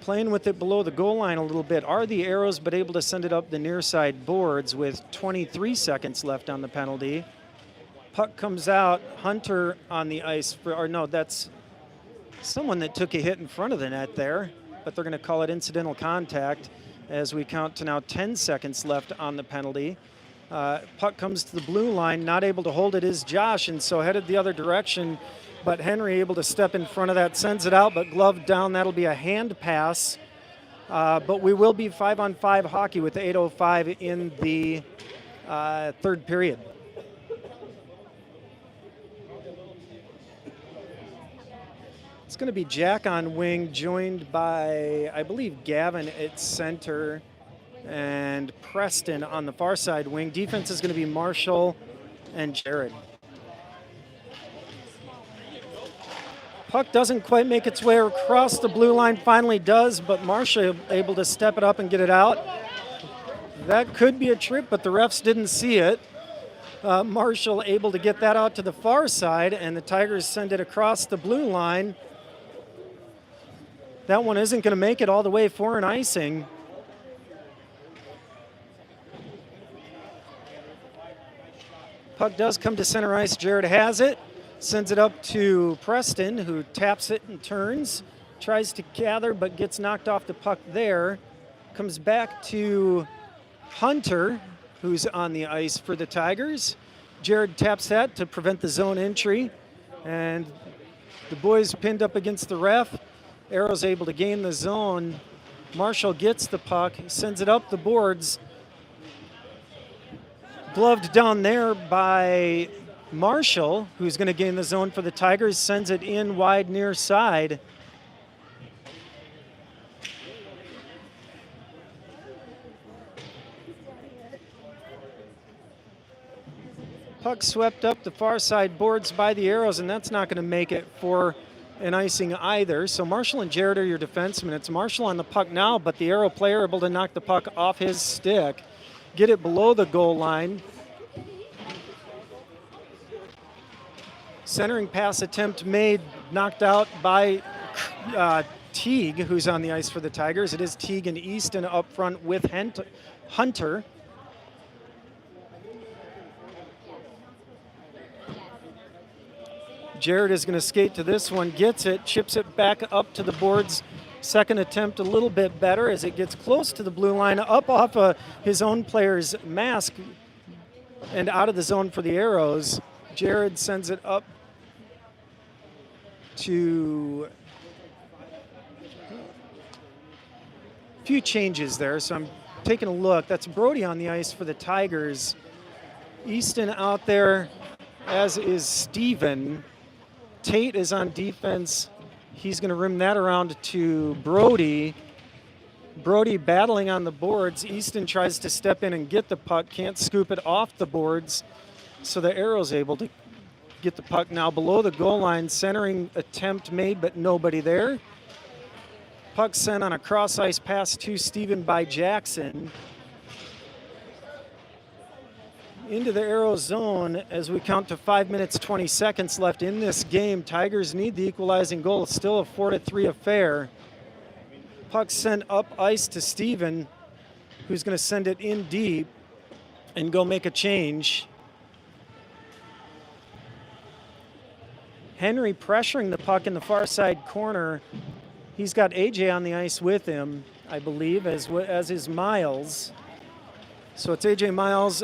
Playing with it below the goal line a little bit are the Aeros, but able to send it up the near side boards with 23 seconds left on the penalty. Puck comes out, Hunter on the ice, that's someone that took a hit in front of the net there, but they're going to call it incidental contact as we count to now 10 seconds left on the penalty. Puck comes to the blue line, not able to hold it is Josh, and so headed the other direction, but Henry able to step in front of that, sends it out, but gloved down. That'll be a hand pass, but we will be 5-on-5 hockey with 8:05 in the third period. It's going to be Jack on wing, joined by, I believe, Gavin at center and Preston on the far side wing. Defense is going to be Marshall and Jared. Puck doesn't quite make its way across the blue line, finally does, but Marshall able to step it up and get it out. That could be a trip, but the refs didn't see it. Marshall able to get that out to the far side, and the Tigers send it across the blue line. That one isn't going to make it all the way for an icing. Puck does come to center ice. Jared has it, sends it up to Preston, who taps it and turns, tries to gather but gets knocked off the puck there. Comes back to Hunter, who's on the ice for the Tigers. Jared taps that to prevent the zone entry, and the boys pinned up against the ref. Aeros able to gain the zone. Marshall gets the puck, sends it up the boards. Gloved down there by Marshall, who's going to gain the zone for the Tigers, sends it in wide near side. Puck swept up the far side boards by the Aeros, and that's not going to make it for an icing either. So Marshall and Jared are your defensemen. It's Marshall on the puck now, but the Aero player able to knock the puck off his stick, get it below the goal line. Centering pass attempt made, knocked out by Teague, who's on the ice for the Tigers. It is Teague and Easton up front with Hunter. Jared is going to skate to this one, gets it, chips it back up to the boards. Second attempt a little bit better as it gets close to the blue line, up off his own player's mask and out of the zone for the Aeros. Jared sends it up to a few changes there, so I'm taking a look. That's Brody on the ice for the Tigers. Easton out there, as is Steven. Tate is on defense. He's going to rim that around to Brody. Brody battling on the boards. Easton tries to step in and get the puck, can't scoop it off the boards. So the Aero's able to get the puck now below the goal line. Centering attempt made, but nobody there. Puck sent on a cross ice pass to Steven by Jackson. into the Aeros zone as we count to 5 minutes 20 seconds left in this game. Tigers need the equalizing goal. It's still a 4-3 affair. Puck sent up ice to Steven, who's going to send it in deep and go make a change. Henry pressuring the puck in the far side corner. He's got AJ on the ice with him, I believe, as is Miles. So it's AJ Miles,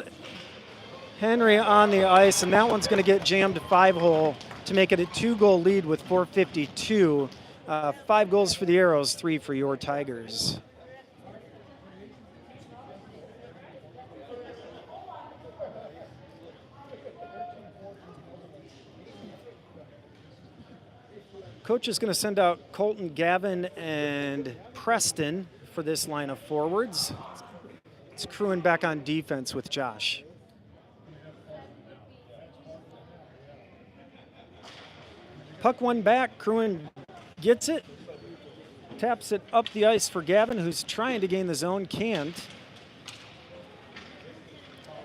Henry on the ice, and that one's going to get jammed to 5-hole to make it a 2-goal lead with 4:52. 5 goals for the Aeros, 3 for your Tigers. Coach is going to send out Colton, Gavin, and Preston for this line of forwards. It's Cruin back on defense with Josh. Puck one back, Cruin gets it, taps it up the ice for Gavin, who's trying to gain the zone, can't.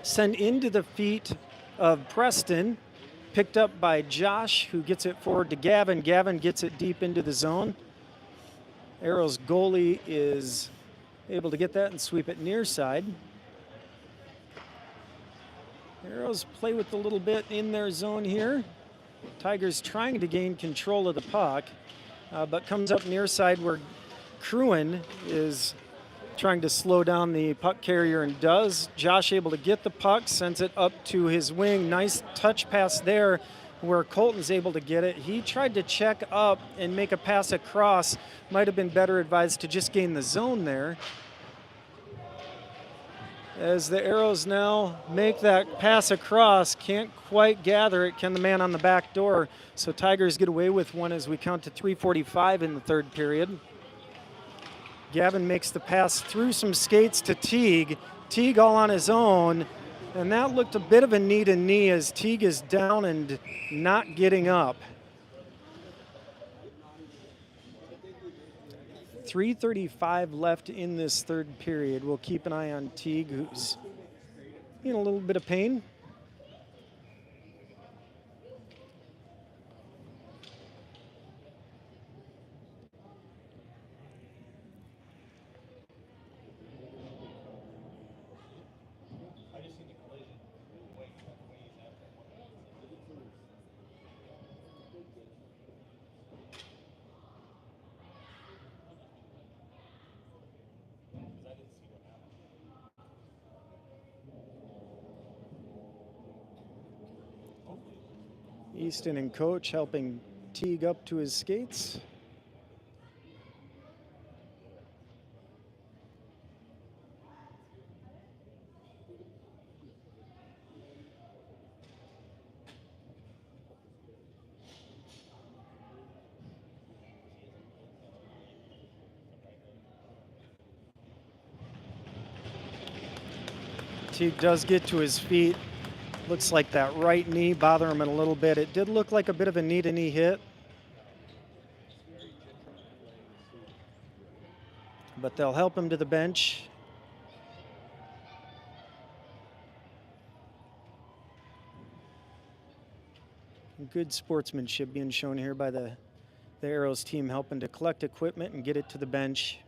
Send into the feet of Preston, picked up by Josh, who gets it forward to Gavin. Gavin gets it deep into the zone. Aeros goalie is able to get that and sweep it near side. Aeros play with a little bit in their zone here. Tigers trying to gain control of the puck, but comes up near side where Cruin is trying to slow down the puck carrier and does. Josh able to get the puck, sends it up to his wing. Nice touch pass there where Colton's able to get it. He tried to check up and make a pass across. Might have been better advised to just gain the zone there. As the Aeros now make that pass across, can't quite gather it. Can the man on the back door? So Tigers get away with one as we count to 3:45 in the third period. Gavin makes the pass through some skates to Teague. Teague all on his own, and that looked a bit of a knee to knee as Teague is down and not getting up. 3:35 left in this third period. We'll keep an eye on Teague, who's in a little bit of pain. Easton and coach helping Teague up to his skates. Teague does get to his feet. Looks like that right knee bothered him a little bit. It did look like a bit of a knee-to-knee hit. But they'll help him to the bench. Good sportsmanship being shown here by the Aeros team, helping to collect equipment and get it to the bench.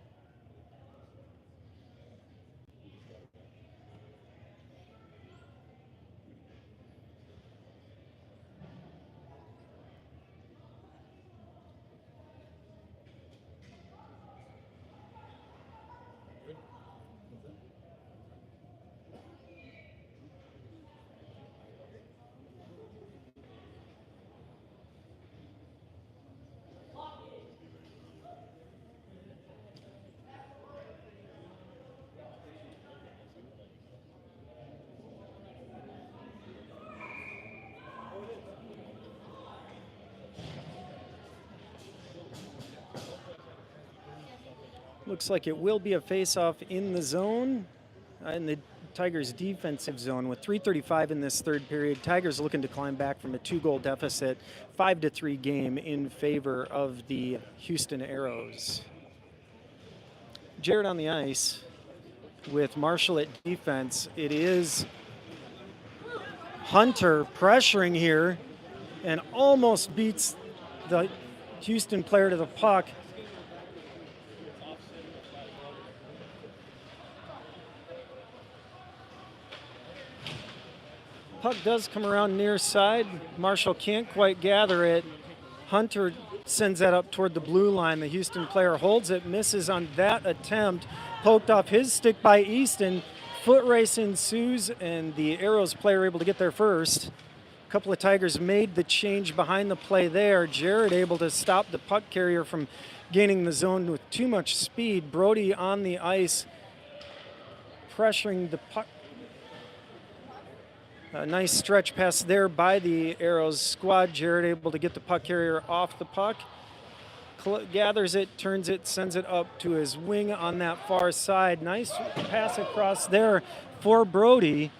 Looks like it will be a face-off in the zone, in the Tigers' defensive zone with 3:35 in this third period. Tigers looking to climb back from a 2-goal deficit, 5-3 game in favor of the Houston Aeros. Jared on the ice with Marshall at defense. It is Hunter pressuring here and almost beats the Houston player to the puck. Puck does come around near side. Marshall can't quite gather it. Hunter sends that up toward the blue line. The Houston player holds it, misses on that attempt. Poked off his stick by Easton. Foot race ensues, and the Aeros player able to get there first. A couple of Tigers made the change behind the play there. Jared able to stop the puck carrier from gaining the zone with too much speed. Brody on the ice pressuring the puck. A nice stretch pass there by the Aeros squad. Jared able to get the puck carrier off the puck. Gathers it, turns it, sends it up to his wing on that far side. Nice pass across there for Brody.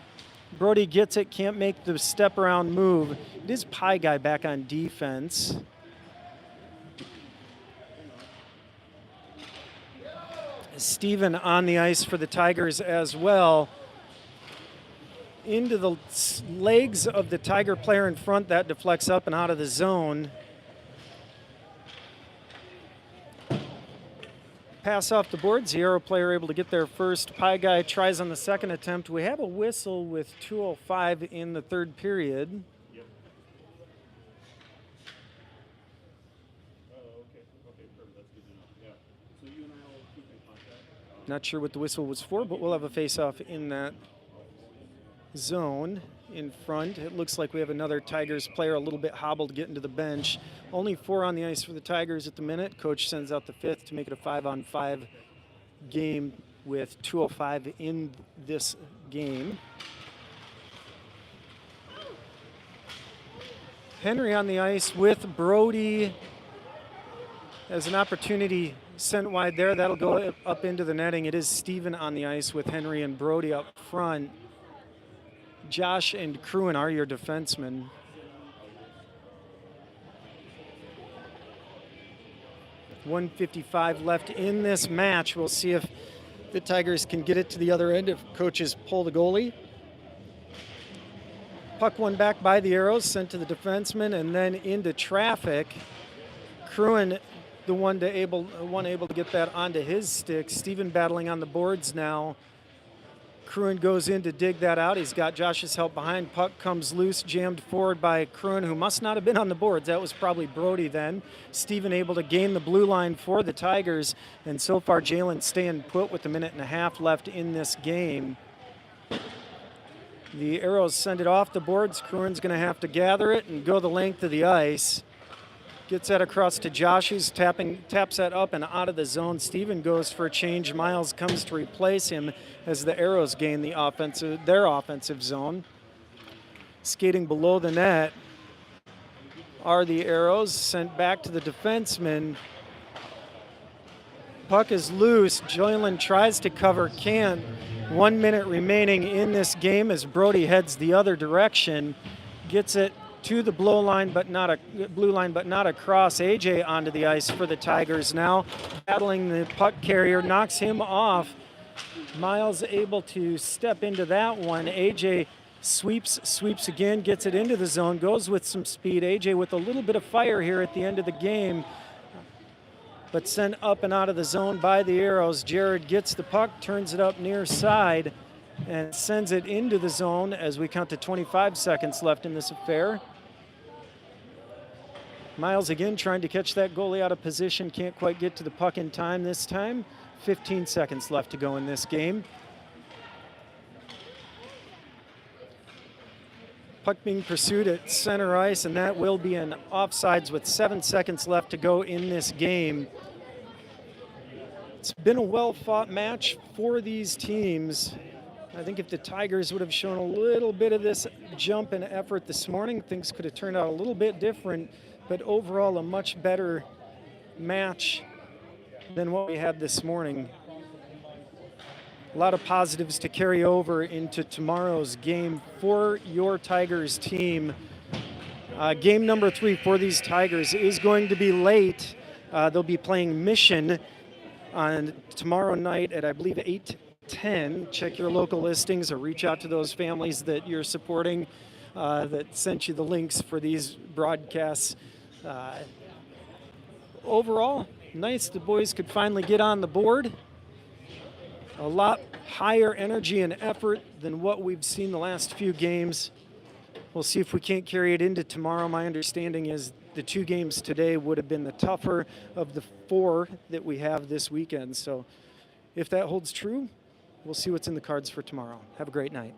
Brody gets it, can't make the step around move. It is Pie Guy back on defense. Steven on the ice for the Tigers as well. Into the legs of the Tiger player in front. That deflects up and out of the zone. Pass off the boards. The Aero player able to get there first. Pie Guy tries on the second attempt. We have a whistle with 2:05 in the third period. Yep. Oh, okay. Okay, perfect. That's good to know. Yeah. So you and I will keep in contact. Not sure what the whistle was for, but we'll have a face-off in that zone in front. It looks like we have another Tigers player a little bit hobbled getting to the bench. Only 4 on the ice for the Tigers at the minute. Coach sends out the 5th to make it a 5-on-5 game with 2:05 in this game. Henry on the ice with Brody as an opportunity sent wide there. That'll go up into the netting. It is Steven on the ice with Henry and Brody up front. Josh and Cruin are your defensemen. .155 left in this match. We'll see if the Tigers can get it to the other end if coaches pull the goalie. Puck won back by the Aeros, sent to the defenseman, and then into traffic. Cruin, the one able to get that onto his stick. Steven battling on the boards now. Cruin goes in to dig that out. He's got Josh's help behind. Puck comes loose, jammed forward by Cruin, who must not have been on the boards. That was probably Brody then. Steven able to gain the blue line for the Tigers. And so far, Jalen staying put with a minute and a half left in this game. The Aeros send it off the boards. Cruin's going to have to gather it and go the length of the ice. Gets that across to Josh, who's taps that up and out of the zone. Steven goes for a change. Miles comes to replace him as the Aeros gain their offensive zone. Skating below the net are the Aeros, sent back to the defenseman. Puck is loose. Jalen tries to cover, can't. 1 minute remaining in this game as Brody heads the other direction. Gets it to the blue line, but not across. AJ onto the ice for the Tigers now, battling the puck carrier, knocks him off. Miles able to step into that one. AJ sweeps again, gets it into the zone, goes with some speed. AJ with a little bit of fire here at the end of the game, but sent up and out of the zone by the Aeros. Jared gets the puck, turns it up near side, and sends it into the zone as we count to 25 seconds left in this affair. Miles again trying to catch that goalie out of position. Can't quite get to the puck in time this time. 15 seconds left to go in this game. Puck being pursued at center ice, and that will be an offsides with 7 seconds left to go in this game. It's been a well-fought match for these teams. I think if the Tigers would have shown a little bit of this jump and effort this morning, things could have turned out a little bit different, but overall a much better match than what we had this morning. A lot of positives to carry over into tomorrow's game for your Tigers team. Game number 3 for these Tigers is going to be late. They'll be playing Mission on tomorrow night at, I believe, 8:10. Check your local listings or reach out to those families that you're supporting that sent you the links for these broadcasts. Overall, nice the boys could finally get on the board. A lot higher energy and effort than what we've seen the last few games. We'll see if we can't carry it into tomorrow. My understanding is the 2 games today would have been the tougher of the 4 that we have this weekend. So if that holds true, we'll see what's in the cards for tomorrow. Have a great night.